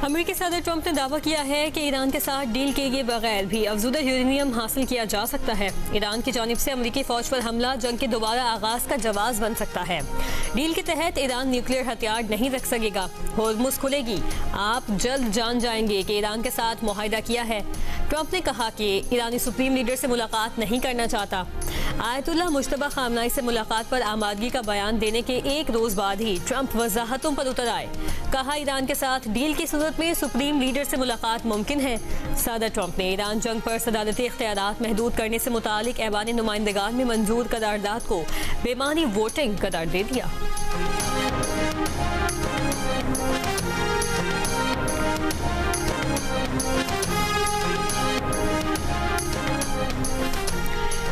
अमेरिकी सदर ट्रंप ने दावा किया है कि ईरान के साथ डील किए गए बगैर भी अफजुदा यूरेनियम हासिल किया जा सकता है। ईरान की जानिब से अमेरिकी फौज पर हमला जंग के दोबारा आगाज का जवाब बन सकता है। डील के तहत ईरान न्यूक्लियर हथियार नहीं रख सकेगा, होर्मुज खुलेगी। आप जल्द जान जाएंगे कि ईरान के साथ मुआहिदा किया है। ट्रंप ने कहा कि ईरानी सुप्रीम लीडर से मुलाकात नहीं करना चाहता। आयतुल्लाह मुश्तबा खामनाई से मुलाकात पर आमादगी का बयान देने के एक रोज बाद ही ट्रंप वजाहतों पर उतर आए। कहा ईरान के साथ डील की सूरत में सुप्रीम लीडर से मुलाकात मुमकिन है। सदर ट्रंप ने ईरान जंग पर सदारती इख्तियारात महदूद करने से मुतालिक ऐवान नुमाइंदगान में मंजूर करारदाद को बेमानी वोटिंग करार दे दिया।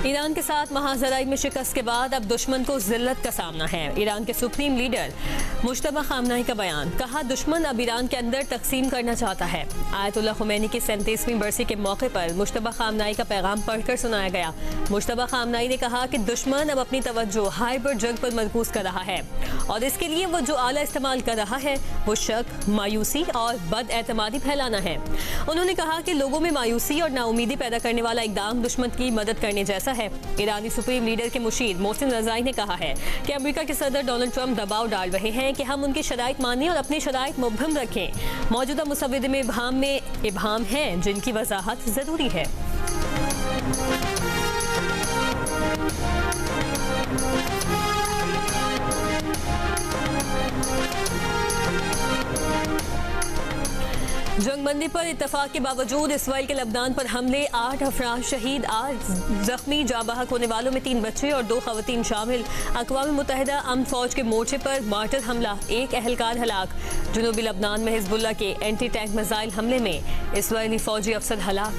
ईरान के साथ महाजराई में शिकस्त के बाद अब दुश्मन को जिल्लत का सामना है। ईरान के सुप्रीम लीडर मुश्तबा खामनाई का बयान। कहा दुश्मन अब ईरान के अंदर तकसीम करना चाहता है। आयतुल्लाह खुमैनी की 37वीं बरसी के मौके पर मुश्तबा खामनाई का पैगाम पढ़कर सुनाया गया। मुश्तबा खामनाई ने कहा कि दुश्मन अब अपनी तवज्जो हाइब्रिड जंग पर मरकूज कर रहा है और इसके लिए वो जो आला इस्तेमाल कर रहा है वो शक, मायूसी और बदएतमादी फैलाना है। उन्होंने कहा कि लोगों में मायूसी और नाउमीदी पैदा करने वाला इकदाम दुश्मन की मदद करने जैसा है। ईरानी सुप्रीम लीडर के मुशीर मोहसिन रज़ाई ने कहा है कि अमेरिका के सदर डोनाल्ड ट्रंप दबाव डाल रहे हैं कि हम उनकी शराइत मानें और अपनी शराइत मुबहम रखें। मौजूदा मुसव्विदे में इबहाम हैं जिनकी वजाहत जरूरी है। जंगबंदी पर इत्तफाक के बावजूद इसराइल के लबनान पर हमले, 8 अफराद शहीद, 8 जख्मी, जाबाहक होने वालों में 3 बच्चे और 2 खवातीन शामिल। अक़वाम मुत्तहिदा अमन फौज के मोर्चे पर मार्टर हमला, 1 अहलकार हलाक। जुनूबी लबनान में हिजबुल्लाह के एंटी टैंक मिसाइल हमले में इसराइली फौजी अफसर हलाक।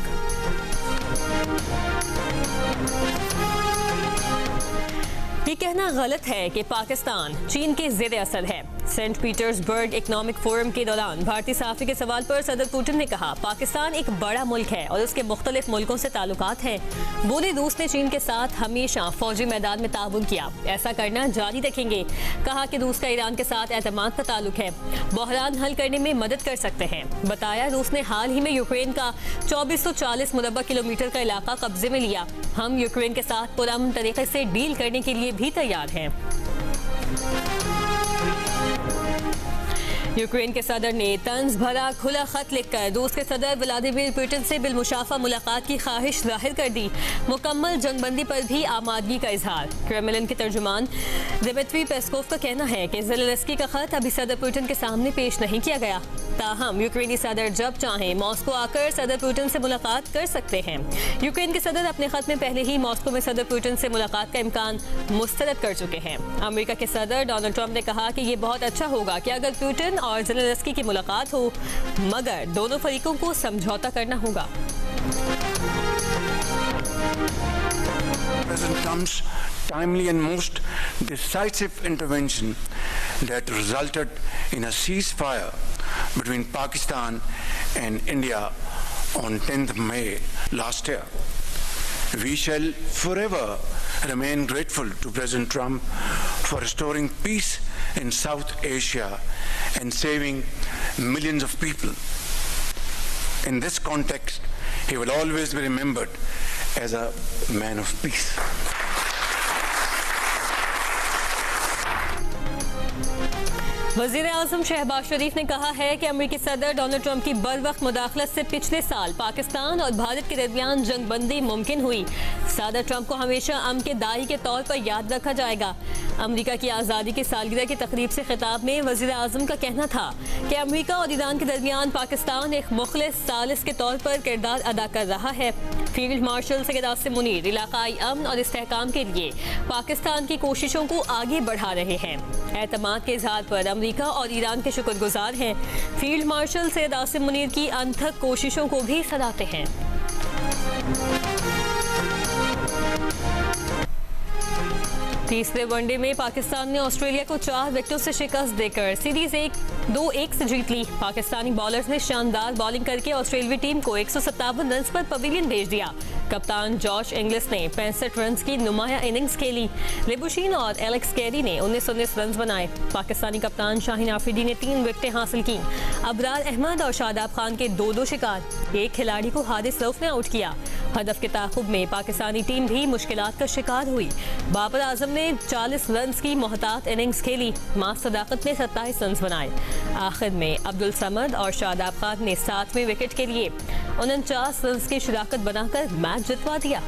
ये कहना गलत है कि पाकिस्तान चीन के ज़ेर असर है। सेंट पीटर्सबर्ग इकोनॉमिक फोरम के दौरान भारतीय सहाफ़ी के सवाल पर सदर पुतिन ने कहा पाकिस्तान एक बड़ा मुल्क है और उसके मुख्तलिफ मुल्कों से ताल्लुकात हैं। बोले रूस ने चीन के साथ हमेशा फौजी मैदान में ताउन किया, ऐसा करना जारी रखेंगे। कहा कि रूस का ईरान के साथ एतमाद का ताल्लुक है, बहरान हल करने में मदद कर सकते हैं। बताया रूस ने हाल ही में यूक्रेन का 2440 मुरब्बा किलोमीटर का इलाका कब्जे में लिया। हम यूक्रेन के साथ पुरअमन तरीके से डील करने के लिए भी तैयार हैं। यूक्रेन के सदर ने तंज भरा खुला खत लिखकर रूस के सदर व्लादिमीर पुतिन से बिलमुशाफा मुलाकात की ख्वाहिश जाहिर कर दी। मुकम्मल जंगबंदी पर भी आमादगी का इजहार। क्रेमलिन के तर्जुमान दिमित्री पेस्कोव का कहना है कि ज़ेलेंस्की का खत अभी सदर पुतिन के सामने पेश नहीं किया गया। ताहम यूक्रेनी सदर जब चाहें मॉस्को आकर सदर पुतिन से मुलाकात कर सकते हैं। यूक्रेन के सदर अपने खत में पहले ही मॉस्को में सदर पुतिन से मुलाकात का इम्कान मुस्तरद कर चुके हैं। अमेरिका के सदर डोनाल्ड ट्रंप ने कहा कि ये बहुत अच्छा होगा कि अगर पुतिन और ज़ेलेंस्की की मुलाकात हो, मगर दोनों फरीकों को समझौता करना होगा। President Trump's timely and most decisive intervention that resulted in a ceasefire between Pakistan and India on 10th May last year. We shall forever remain grateful to President Trump for restoring peace in South Asia and saving millions of people. In this context, he will always be remembered as a man of peace. वज़ीर आज़म शहबाज शरीफ ने कहा है कि अमेरिकी सदर Donald Trump की बरवक्त मुदाखलत से पिछले साल पाकिस्तान और भारत के दरमियान जंगबंदी मुमकिन हुई। सदर ट्रंप को हमेशा अमन के दाई के तौर पर याद रखा जाएगा। अमेरिका की आज़ादी की सालगिरह की तकरीब से खिताब में वज़ीर आज़म का कहना था कि अमेरिका और ईरान के दरमियान पाकिस्तान एक मुखलिस सालिस के तौर पर किरदार अदा कर रहा है। फील्ड मार्शल सैयद आसिम मुनीर इलाकाई अमन और इस्तेहकाम के लिए पाकिस्तान की कोशिशों को आगे बढ़ा रहे हैं। एतमाद के इजहार पर अमेरिका और ईरान के शुक्रगुजार हैं। फील्ड मार्शल सैयद आसिम मुनीर की अनथक कोशिशों को भी सराहते हैं। तीसरे वनडे में पाकिस्तान ने ऑस्ट्रेलिया को 4 विकेटों से शिकस्त देकर सीरीज 2-1 से जीत ली। पाकिस्तानी बॉलर्स ने शानदार बॉलिंग करके ऑस्ट्रेलियाई टीम को 157 रन पर पवेलियन भेज दिया। कप्तान जॉश इंग्लिस ने 65 रन की नुमाया इनिंग्स खेली। लिबुशीन और एलेक्स कैरी ने 19 रन बनाए। पाकिस्तानी कप्तान शाहीन आफरीदी ने 3 विकेटें हासिल की। अबरार अहमद और शादाब खान के 2-2 शिकार। एक खिलाड़ी को हारिस रऊफ ने आउट किया। हदफ के ताक़ुब में पाकिस्तानी टीम भी मुश्किलात का शिकार हुई। बाबर आजम ने 40 रन की मोहतात इनिंग्स खेली। मां सदाकत ने 27 रन बनाए। आखिर में अब्दुल समद और शादाब खान ने 7वें विकेट के लिए 49 रन की शराकत बनाकर मैच जितवा दिया।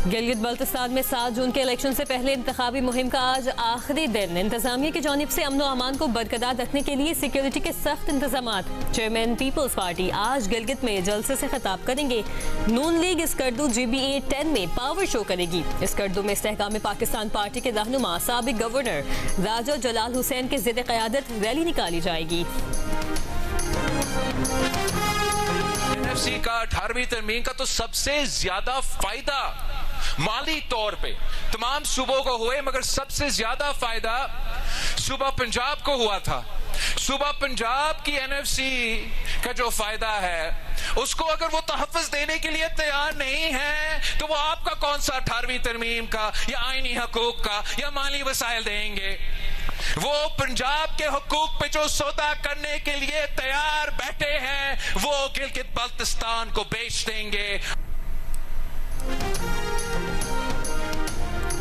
गिलगित बल्तिस्तान में 7 जून के इलेक्शन से पहले इंतखाबी मुहिम का आज आखिरी दिन। इंतजामिया की जानिब से अमन व अमान को बरकरार रखने के लिए सिक्योरिटी के सख्त इंतजामात। चेयरमैन पीपल्स पार्टी आज गिलगित में जलसे से खिताब करेंगे। नून लीग स्कर्दू GBA 10 में पावर शो करेगी। स्कर्दू में इस्तेहकाम पाकिस्तान पार्टी के रहनुमा साबिक गवर्नर राजा जलाल हुसैन के ज़िद क़यादत रैली निकाली जाएगी। NFC का 18वीं तरमीम का तो सबसे ज्यादा फायदा माली तौर पे तमाम सूबों को हुए, मगर सबसे ज्यादा फायदा सूबा पंजाब को हुआ था। सूबा पंजाब की NFC का जो फायदा है उसको अगर वो तहफ़्फ़ुज़ देने के लिए तैयार नहीं है तो वो आपका कौन सा 18वीं तरमीम का या आईनी हकूक का या माली वसाइल देंगे। वो पंजाब के हुकूक पे जो सौदा करने के लिए तैयार बैठे हैं वो गिलगित बल्तिस्तान को बेच देंगे।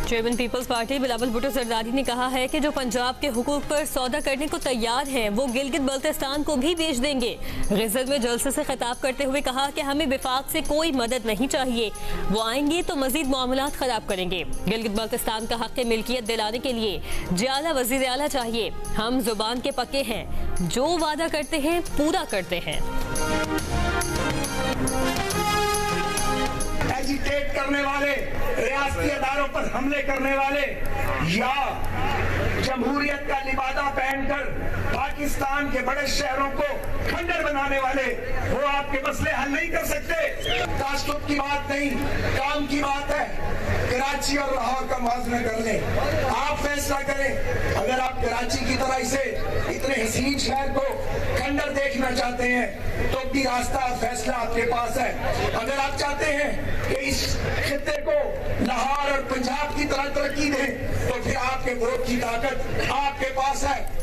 Chairman peoples party Bilawal Bhutto Zardari ने कहा है कि जो पंजाब के हुकूक पर सौदा करने को तैयार हैं वो गिलगित बल्तिस्तान को भी बेच देंगे। ग़ज़ल में जलसे से खिताब करते हुए कहा कि हमें विफाक से कोई मदद नहीं चाहिए, वो आएंगे तो मजीद मामलात ख़राब करेंगे। गिलगित बल्तिस्तान का हक़ मिल्कियत दिलाने के लिए जियाला वज़ीर आला चाहिए। हम ज़ुबान के पक्के हैं, जो वादा करते हैं पूरा करते हैं। एजिटेट करने वाले, रियासती अदारों पर हमले करने वाले या जमहूरियत का लिबादा पहनकर पाकिस्तान के बड़े शहरों को खंडर बनाने वाले वो आपके मसले हल नहीं कर सकते। तासुब की बात नहीं, काम की बात है। कराची और लाहौर का मुआवजा कर लें, आप फैसला करें। अगर आप कराची की तरह इसे इतने हसीन शहर को खंडर देखना चाहते हैं तो भी रास्ता और फैसला आपके पास है। अगर आप चाहते हैं कि इस खित्ते को लाहौर और पंजाब की तरह तरक्की दें तो फिर आपके वोट की ताकत आपके पास है।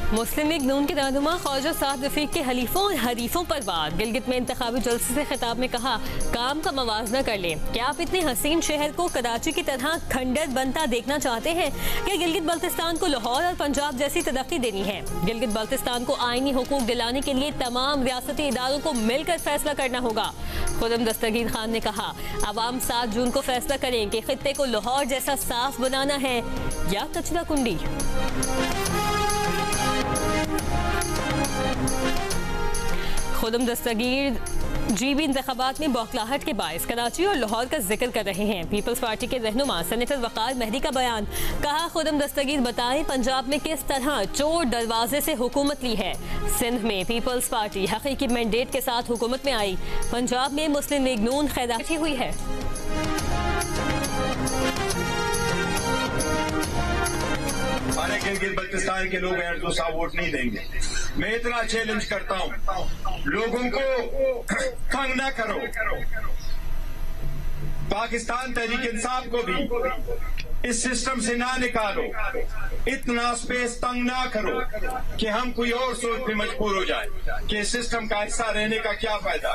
मुस्लिम लीग नून के रहनुमा ख्वाजा साद रफीक के हलीफों और हरीफों पर वार। गिलगित में इंतखाबी जलसे से खिताब में कहा, काम का मवाजना कर लें। क्या आप इतने हसीन शहर को कराची की तरह खंडर बनता देखना चाहते हैं? क्या गिलगित बल्तिस्तान को लाहौर और पंजाब जैसी तरक्की देनी है? गिलगित बल्तिस्तान को आईनी हुकूक दिलाने के लिए तमाम रियासती इदारों को मिलकर फैसला करना होगा। खुदम दस्तगीर खान ने कहा, अवाम 7 जून को फैसला करें कि खित्ते को लाहौर जैसा साफ बनाना है या कचरा कुंडी। खुदम दस्तगीर GB इंतखाबात में बौखलाहट के बायस कराची और लाहौर का जिक्र कर रहे हैं। पीपल्स पार्टी के रहनुमा सेनेटर वकार मेहदी का बयान। कहा, खुदम दस्तगीर बताएं पंजाब में किस तरह चोर दरवाजे से हुकूमत ली है। सिंध में पीपल्स पार्टी हकीकी मैंडेट के साथ हुकूमत में आई। पंजाब में मुस्लिम लीग नून खैराती हुई है। हमारे गिलगित बल्तिस्तान के लोग हैं तो सा वोट नहीं देंगे। मैं इतना चैलेंज करता हूं, लोगों को तंग ना करो। पाकिस्तान तहरीक इंसाफ को भी इस सिस्टम से ना निकालो। इतना स्पेस तंग ना करो कि हम कोई और सोच पे मजबूर हो जाए कि इस सिस्टम का हिस्सा रहने का क्या फायदा।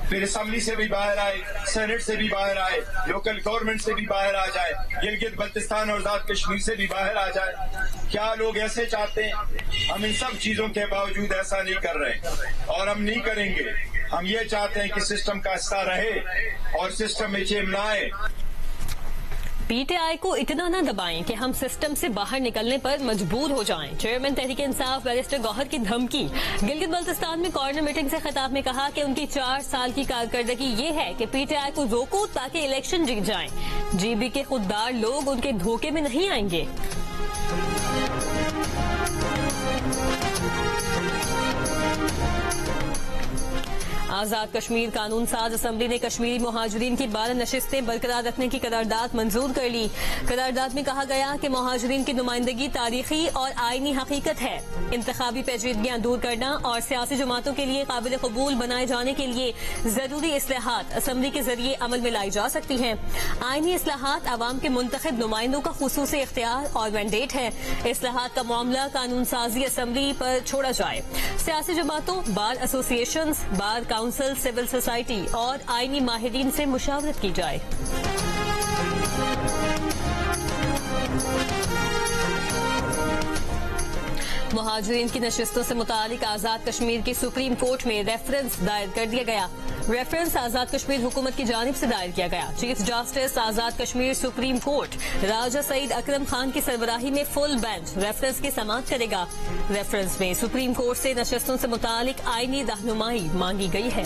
फिर असेंबली से भी बाहर आए, सेनेट से भी बाहर आए, लोकल गवर्नमेंट से भी बाहर आ जाए, गिलगित बल्तिस्तान और आजाद कश्मीर से भी बाहर आ जाए। क्या लोग ऐसे चाहते हैं? हम इन सब चीजों के बावजूद ऐसा नहीं कर रहे और हम नहीं करेंगे। हम ये चाहते हैं कि सिस्टम का हिस्सा रहे और सिस्टम में चेंज ना आए। PTI को इतना न दबाएं कि हम सिस्टम से बाहर निकलने पर मजबूर हो जाएं। चेयरमैन तहरीक इंसाफ बैरिस्टर गौहर की धमकी। गिलगित बल्तिस्तान में कॉर्नर मीटिंग से खिताब में कहा कि उनकी 4 साल की कारकर्दगी ये है कि PTI को रोको ताकि इलेक्शन जीत जाएं। GB के खुददार लोग उनके धोखे में नहीं आएंगे। आजाद कश्मीर कानून साज असम्बली ने कश्मीरी मुहाजिरीन की 12 नशिस्तें बरकरार रखने की करारदाद मंजूर कर ली। करारदाद में कहा गया कि मुहाजिरीन की नुमाइंदगी तारीखी और आईनी हकीकत है। इंतखाबी पेचीदगियां दूर करना और सियासी जमातों के लिए काबिल कबूल बनाए जाने के लिए जरूरी इस्लाहात असम्बली के जरिए अमल में लाई जा सकती हैं। आईनी इस्लाहात अवाम के मुंतखब नुमाइंदों का खुसूसी इख्तियार और मैंडेट है। इस्लाहात का मामला कानून साजी असम्बली पर छोड़ा जाए। सियासी जमातों, bar associations, bar council, civil society और आईनी माहिरीन से मुशावरत की जाए। मुहाजिरीन की नशिस्तों से मुतालिक आजाद कश्मीर की सुप्रीम कोर्ट में रेफरेंस दायर कर दिया गया। रेफरेंस आजाद कश्मीर हुकूमत की जानिब से दायर किया गया। चीफ जस्टिस आजाद कश्मीर सुप्रीम कोर्ट राजा सईद अकरम खान की सरबराही में फुल बेंच रेफरेंस की समाअत करेगा। रेफरेंस में सुप्रीम कोर्ट से नशिस्तों से मुतालिक आईनी रहनुमाई मांगी गई है।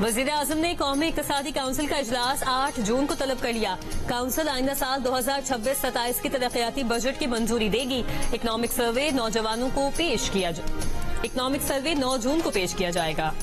वज़ीर-ए-आज़म ने कौमी इक़्तिसादी काउंसिल का इजलास 8 जून को तलब कर लिया। काउंसिल आइंदा साल 2026-27 की तरक्याती बजट की मंजूरी देगी। इकनॉमिक सर्वे 9 जून को पेश किया जाएगा।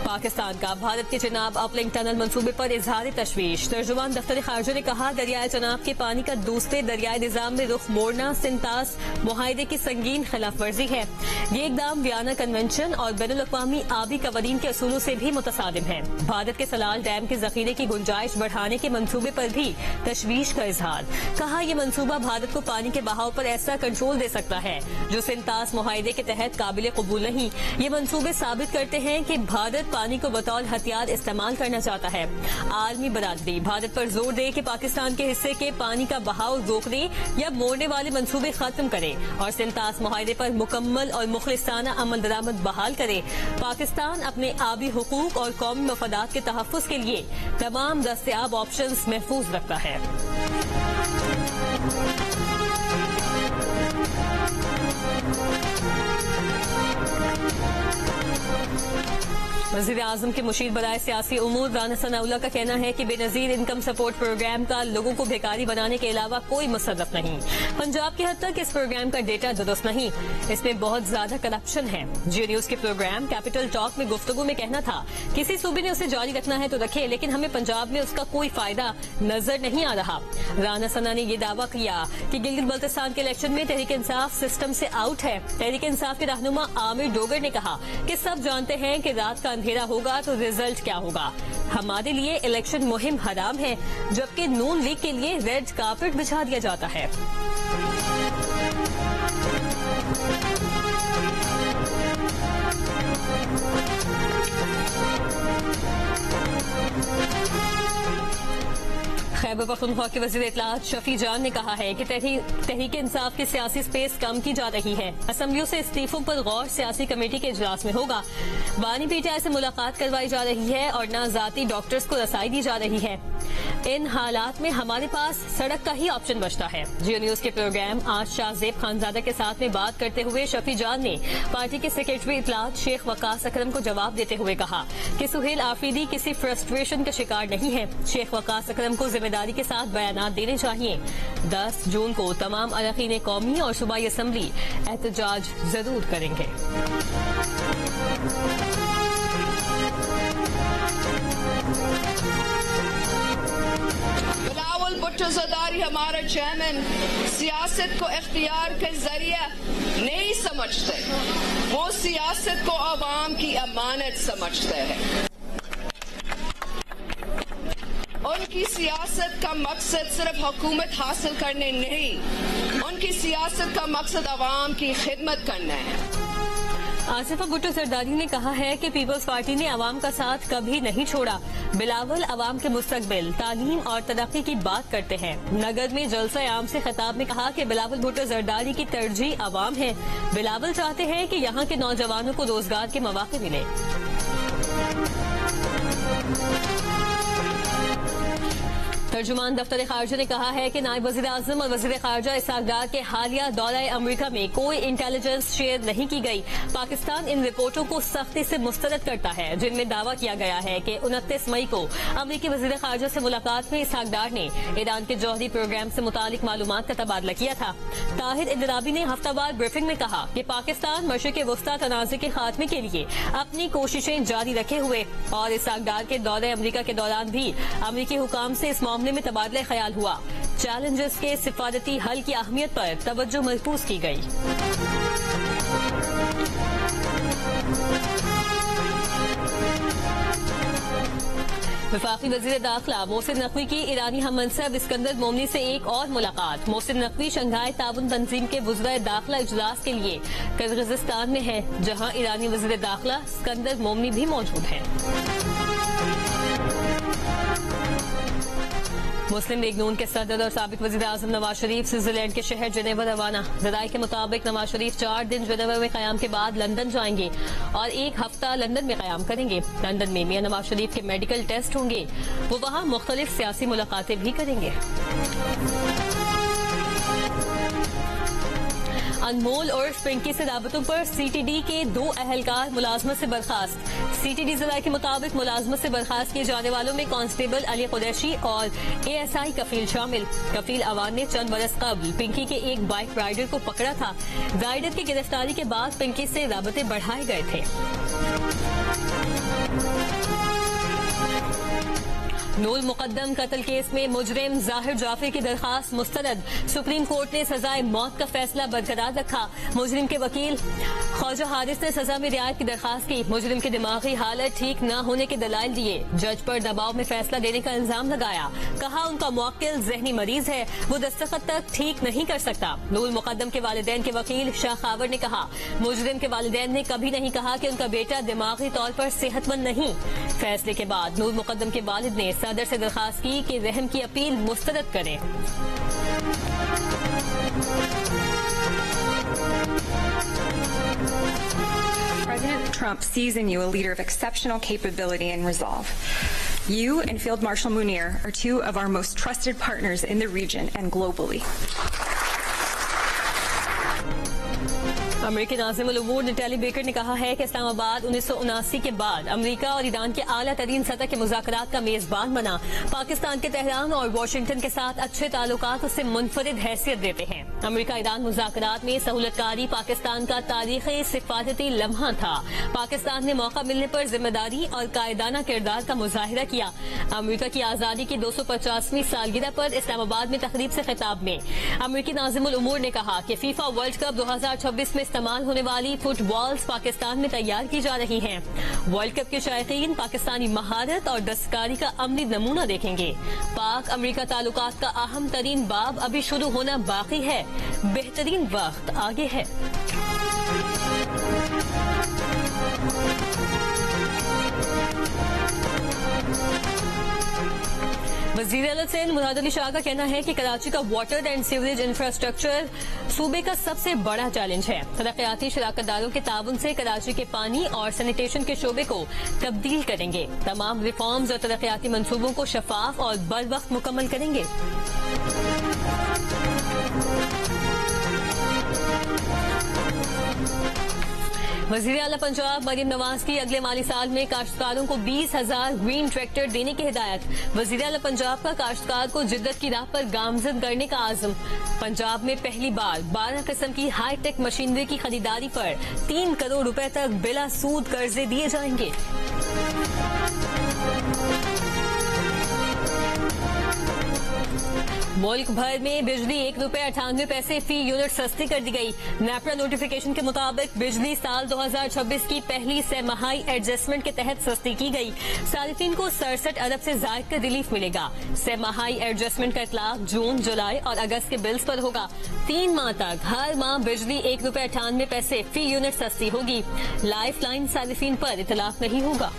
पाकिस्तान का भारत के चिनाब अपलिंक टनल मंसूबे पर इजहार तशवीश। तर्जुमान दफ्तर खारजा ने कहा, दरियाए चिनाब के पानी का दूसरे दरियाई निजाम में रुख मोड़ना सिंतास मुआहदे की संगीन खिलाफ वर्जी है। ये इकदाम वियना कन्वेंशन और बैनुल अक़वामी आबी कवानीन के असूलों से भी मुतसादिम है। भारत के सलाल डैम के जखीरे की गुंजाइश बढ़ाने के मंसूबे पर भी तशवीश का इजहार। कहा, यह मंसूबा भारत को पानी के बहाव पर ऐसा कंट्रोल दे सकता है जो सिंतास मुआहदे के तहत काबिल कबूल नहीं। ये मंसूबे साबित करते हैं कि भारत पानी को बतौर हथियार इस्तेमाल करना चाहता है। आलमी बरादरी भारत पर जोर दे कि पाकिस्तान के हिस्से के पानी का बहाव रोकने या मोड़ने वाले मंसूबे खत्म करे और सिंतास मुआहदे पर मुकम्मल और मुखलिसाना अमल दरामद बहाल करे। पाकिस्तान अपने आबी हुकूक और कौमी मफादात के तहफ़्फ़ुज़ के लिए तमाम दस्तयाब ऑप्शंस महफूज रखता है। वज़ीर-ए-आज़म के मुशीर बराए सियासी उमूर राना सनाउल्लाह का कहना है कि बेनज़ीर इनकम सपोर्ट प्रोग्राम का लोगों को बेकारी बनाने के अलावा कोई मसरफ नहीं। पंजाब की हद तक इस प्रोग्राम का डेटा दुरुस्त नहीं, इसमें बहुत ज्यादा करप्शन है। जियो न्यूज के प्रोग्राम कैपिटल टॉक में गुफ्तगू में कहना था, किसी सूबे ने उसे जारी रखना है तो रखे, लेकिन हमें पंजाब में उसका कोई फायदा नजर नहीं आ रहा। राना सना ने यह दावा किया कि गिलगित बल्तिस्तान के इलेक्शन में तहरीक इंसाफ सिस्टम से आउट है। तहरीक इंसाफ के रहनुमा आमिर डोगर ने कहा कि सब जानते हैं कि रात का अंधेरा होगा तो रिजल्ट क्या होगा। हमारे लिए इलेक्शन मुहिम हराम है, जबकि नून लीग के लिए रेड कार्पेट बिछा दिया जाता है। खैबर पख्तूनख्वा के वज़ीर इत्तलात शफी जान ने कहा है कि तहरीक इंसाफ की सियासी स्पेस कम की जा रही है। असम्बलियों से इस्तीफों पर गौर सियासी कमेटी के इजलास में होगा। बानी पीटीआई से मुलाकात करवाई जा रही है और नाजाती डॉक्टर्स को रसाई दी जा रही है। इन हालात में हमारे पास सड़क का ही ऑप्शन बचता है। जियो न्यूज के प्रोग्राम आज शाहजेब खानजादा के साथ में बात करते हुए शफी जान ने पार्टी के सेक्रेटरी इत्तलात शेख वकास अकरम को जवाब देते हुए कहा कि सुहेल आफरीदी किसी फ्रस्ट्रेशन का शिकार नहीं है। शेख वकास अकरम को जिम्मेदारी के साथ बयानात देने चाहिए। 10 जून को तमाम अरकान कौमी और सूबाई असम्बली एहतजाज जरूर करेंगे। बिलावल भुट्टो ज़रदारी हमारा चेयरमैन सियासत को इख्तियार के जरिए नहीं समझते, वो सियासत को अवाम की अमानत समझते हैं। उनकी सियासत का मकसद सिर्फ हुकूमत हासिल करने नहीं, उनकी सियासत का मकसद अवाम की खिदमत करना है। आसिफा भुट्टो जरदारी ने कहा है कि पीपल्स पार्टी ने अवाम का साथ कभी नहीं छोड़ा। बिलावल अवाम के मुस्तकबिल, तालीम और तरक्की की बात करते हैं। नगर में जलसा आम से खिताब में कहा कि बिलावल भुट्टो जरदारी की तरजीह अवाम है। बिलावल चाहते हैं कि यहाँ के नौजवानों को रोजगार के मौके मिले। तर्जुमान दफ्तर खारजा ने कहा है कि नायब वज़ीर आज़म और वज़ीर खारजा इसहाक डार के हालिया दौरा अमरीका में कोई इंटेलिजेंस शेयर नहीं की गई। पाकिस्तान इन रिपोर्टों को सख्ती से मुस्तरद करता है जिनमें दावा किया गया है कि 29 मई को अमरीकी वज़ीर खारजा से मुलाकात में इसहाक डार ने ईरान के जौहरी प्रोग्राम से मुतालिक मालूमात का तबादला किया था। ताहिर इंदिराबी ने हफ्तावार ब्रीफिंग में कहा कि पाकिस्तान मशरिक़ वस्ता तनाज़े के खात्मे के लिए अपनी कोशिशें जारी रखे हुए और इसहाक डार के दौरे अमरीका के दौरान भी अमरीकी हुकाम से इस मामले में तबादला ख्याल हुआ। चैलेंजेस के सिफारती हल की अहमियत पर तवज्जो मरकूज की गई। वफाकी वज़ीर दाखिला मोहसिन नकवी की ईरानी हममनसब इस्कंदर मोमनी से एक और मुलाकात। मोहसिन नकवी शंघाई ताउन तंजीम के वज़ीर दाखिला इजलास के लिए किर्गिज़स्तान में है, जहां ईरानी वज़ीर दाखिला इस्कंदर मोमनी भी मौजूद हैं। मुस्लिम लीग नून के सदर और साबिक वज़ीर आज़म नवाज शरीफ स्विट्जरलैंड के शहर जिनेवा रवाना। ज़राए के मुताबिक नवाज शरीफ 4 दिन जिनेवा में क़याम के बाद लंदन जाएंगे और 1 हफ्ता लंदन में क़याम करेंगे। लंदन में मियां नवाज शरीफ के मेडिकल टेस्ट होंगे। वो वहां मुख्तलिफ सियासी मुलाकातें भी करेंगे। अनमोल और पिंकी से राबतों पर सीटीडी के 2 अहलकार मुलाजमत से बर्खास्त। सीटीडी ज़राए के मुताबिक मुलाजमत से बर्खास्त किए जाने वालों में कांस्टेबल अली कुरैशी और एएसआई कफील शामिल। कफील अवान ने चंद बरस कबल पिंकी के एक बाइक राइडर को पकड़ा था। राइडर की गिरफ्तारी के बाद पिंकी से राबते बढ़ाए गए थे। नूल मुकद्दम कत्ल केस में मुजरिम जाहिर जाफरी की दरखास्त मुस्तरद। सुप्रीम कोर्ट ने सजाए मौत का फैसला बरकरार रखा। मुजरिम के वकील ख्वाजा हारिस ने सजा में रियायत की दरखास्त की। मुजरिम की दिमागी हालत ठीक न होने के दलाइल दिए। जज पर दबाव में फैसला देने का इल्जाम लगाया। कहा उनका मुवक्किल जहनी मरीज है, वो दस्तखत तक ठीक नहीं कर सकता। नूल मुकद्दम के वालिदैन के वकील शाह खावर ने कहा मुजरिम के वालिदैन ने कभी नहीं कहा कि उनका बेटा दिमागी तौर पर सेहतमंद नहीं। फैसले के बाद नूल मुकद्दम के वालिद ने सदर से दरखास्त की कि रहम की अपील मुस्तरद करें। President Trump sees in you a leader of exceptional capability and resolve. You and Field Marshal Munir are 2 of our most trusted partners in the region and globally. अमेरिकी नाज़िमुल उमूर नैली बेकर ने कहा है कि इस्लामाबाद 1979 के बाद America और Iran के आला तरीन सतह के मुज़ाकरात का मेजबान बना। पाकिस्तान के तेहरान और वाशिंगटन के साथ अच्छे ताल्लुकात उसे मुनफरिद हैसियत देते हैं। अमेरिका ईरान मुज़ाकरात में सहूलतकारी पाकिस्तान का तारीखी सिफारती लम्हा था। पाकिस्तान ने मौका मिलने पर जिम्मेदारी और कायदाना किरदार का मुजाहिरा किया। अमेरिका की आज़ादी की 250वीं सालगिरह पर इस्लामाबाद में तकरीब से खिताब में अमेरिकी नाज़िमुल उमूर ने कहा कि फीफा वर्ल्ड कप 2026 में इस्तेमाल होने वाली फुटबॉल्स पाकिस्तान में तैयार की जा रही हैं। वर्ल्ड कप के शायकीन पाकिस्तानी महारत और दस्तकारी का अमली नमूना देखेंगे। पाक अमेरिका ताल्लुकात का अहम तरीन बाब अभी शुरू होना बाकी है। बेहतरीन वक्त आगे है। वज़ीर आला सिंध मुराद अली शाह का कहना है कि कराची का वाटर एंड सीवरेज इंफ्रास्ट्रक्चर सूबे का सबसे बड़ा चैलेंज है। तरक्याती शराकतदारों के ताउन से कराची के पानी और सैनिटेशन के शोबे को तब्दील करेंगे। तमाम रिफॉर्म्स और तरक्याती मंसूबों को शफाफ और बर वक्त मुकम्मल करेंगे। वज़ीर आला पंजाब मरीम नवाज की अगले माली साल में काश्तकारों को 20,000 ग्रीन ट्रैक्टर देने की हिदायत। वज़ीर आला पंजाब का काश्तकार को जिद्दत की राह पर गामजद करने का आज़म। पंजाब में पहली बार 12 किस्म की हाईटेक मशीनरी की खरीदारी पर 3 करोड़ रुपए तक बिला सूद कर्जे दिए जाएंगे। मुल्क भर में बिजली ₹1.98 फी यूनिट सस्ती कर दी गई। नेपरा नोटिफिकेशन के मुताबिक बिजली साल 2026 की पहली सहमाही एडजस्टमेंट के तहत सस्ती की गई। सारिफीन को 67 अरब से जायद का रिलीफ मिलेगा। सहमाही एडजस्टमेंट का इतलाक जून, जुलाई और अगस्त के बिल्स पर होगा। 3 माह तक हर माह बिजली ₹1.98 फी यूनिट सस्ती होगी। लाइफ लाइन सारिफीन पर इतलाक नहीं होगा।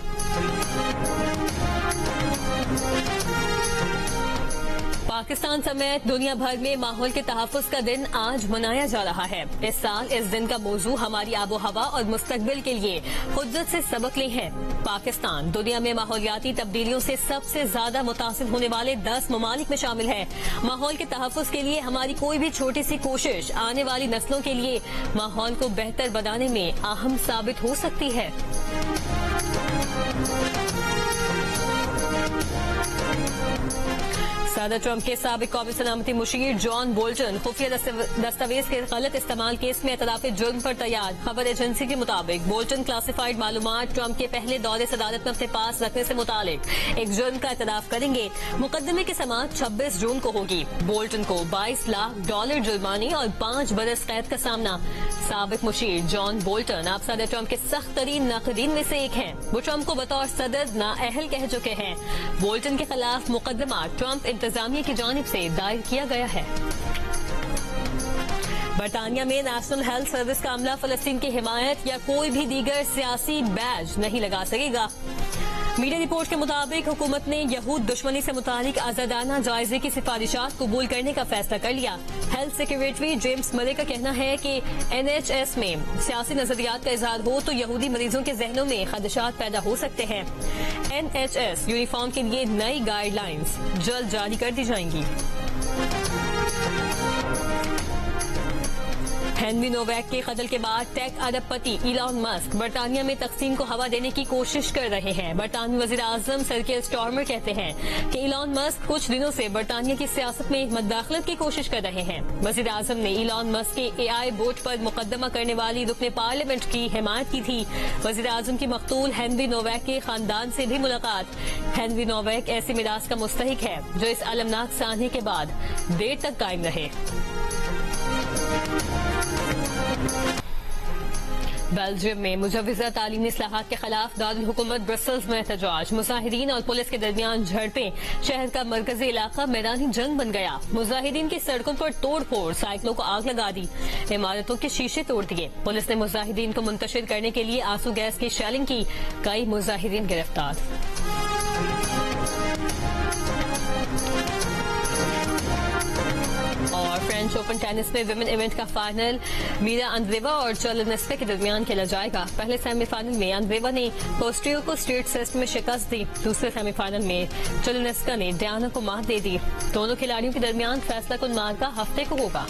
पाकिस्तान समेत दुनिया भर में माहौल के तहफ्फुज़ का दिन आज मनाया जा रहा है। इस साल इस दिन का मौजू हमारी आबो हवा और मुस्तकबिल के लिए कुदरत से सबक ले है। पाकिस्तान दुनिया में माहौलियाती तब्दीलियों से सबसे ज्यादा मुतासिर होने वाले 10 ममालिक में शामिल है। माहौल के तहफ्फुज़ के लिए हमारी कोई भी छोटी सी कोशिश आने वाली नस्लों के लिए माहौल को बेहतर बनाने में अहम साबित हो सकती है। सदर ट्रंप के साबिक कौमी सलामती मुशीर जॉन बोल्टन खुफिया दस्तावेज के गलत इस्तेमाल केस में एतराफ़ जुर्म पर तैयार। खबर एजेंसी के मुताबिक बोल्टन क्लासिफाइड मालूमात ट्रंप के पहले दौरे सदारत में अपने पास रखने से मुतालिक एक जुर्म का एतराफ़ करेंगे। मुकदमे की समाअत 26 जून को होगी। बोल्टन को $22 लाख जुर्माने और 5 बरस कैद का सामना। साबिक मुशीर जॉन बोल्टन अब सदर ट्रंप के सख्त तरीन नाक़दीन में से एक हैं। वो ट्रंप को बतौर सदर नाअहल कह चुके हैं। बोल्टन के खिलाफ मुकदमा ट्रंप इंतजामिया की जानिब से दायर किया गया है। बरतानिया में नेशनल हेल्थ सर्विस का अमला फलस्तीन की हिमायत या कोई भी दीगर सियासी बैज नहीं लगा सकेगा। मीडिया रिपोर्ट के मुताबिक हुकूमत ने यहूद दुश्मनी से मुतालिक आजादाना जायजे की सिफारिशात कबूल करने का फैसला कर लिया। हेल्थ सेक्रेटरी जेम्स मरे का कहना है कि NHS में सियासी नजरियात का इजहार हो तो यहूदी मरीजों के जहनों में खदशात पैदा हो सकते हैं। NHS यूनिफॉर्म के लिए नई गाइडलाइंस जल्द जारी कर दी जाएंगी। हेनरी नोवैक के कत्ल के बाद टेक अरबपति इलॉन मस्क बरतानिया में तकसीम को हवा देने की कोशिश कर रहे हैं। बरतानवी वजीर आजम सर कीर स्टार्मर कहते हैं कि इलॉन मस्क कुछ दिनों से बरतानिया की सियासत में मदाखलत की कोशिश कर रहे हैं। वजीर आजम ने इलॉन मस्क के AI बोर्ड पर मुकदमा करने वाली रुकने पार्लियामेंट की हिमायत की थी। वजीर आजम की मकतूल हेनरी नोवैक के खानदान से भी मुलाकात। हेनरी नोवैक ऐसी मिरास का मुस्तहिक है जो इस अलमनाक सानहे के बाद देर तक कायम रहे। बेल्जियम में मुजव्वज़ा तालीमी इस्लाहात के खिलाफ दारुल हुकूमत ब्रसल्स में एहतजाज। मुजाहिदीन और पुलिस के दरमियान झड़पें। शहर का मरकजी इलाका मैदानी जंग बन गया। मुजाहिदीन की सड़कों पर तोड़ फोड़, साइकिलों को आग लगा दी, इमारतों के शीशे तोड़ दिए। पुलिस ने मुजाहिदीन को मुंतशिर करने के लिए आंसू गैस की शेलिंग की। कई मुजाहिदीन गिरफ्तार। और फ्रेंच ओपन टेनिस में विमेन इवेंट का फाइनल मीरा अंद्रेवा और चेलनिस्का के दरमियान खेला जाएगा। पहले सेमीफाइनल में अंद्रेवा ने पोस्ट्रियो को स्ट्रेट सेट में शिकस्त दी। दूसरे सेमीफाइनल में चेलनिस्का ने डियाना को मात दे दी। दोनों खिलाड़ियों के दरमियान फैसला कुन मार्का हफ्ते को होगा।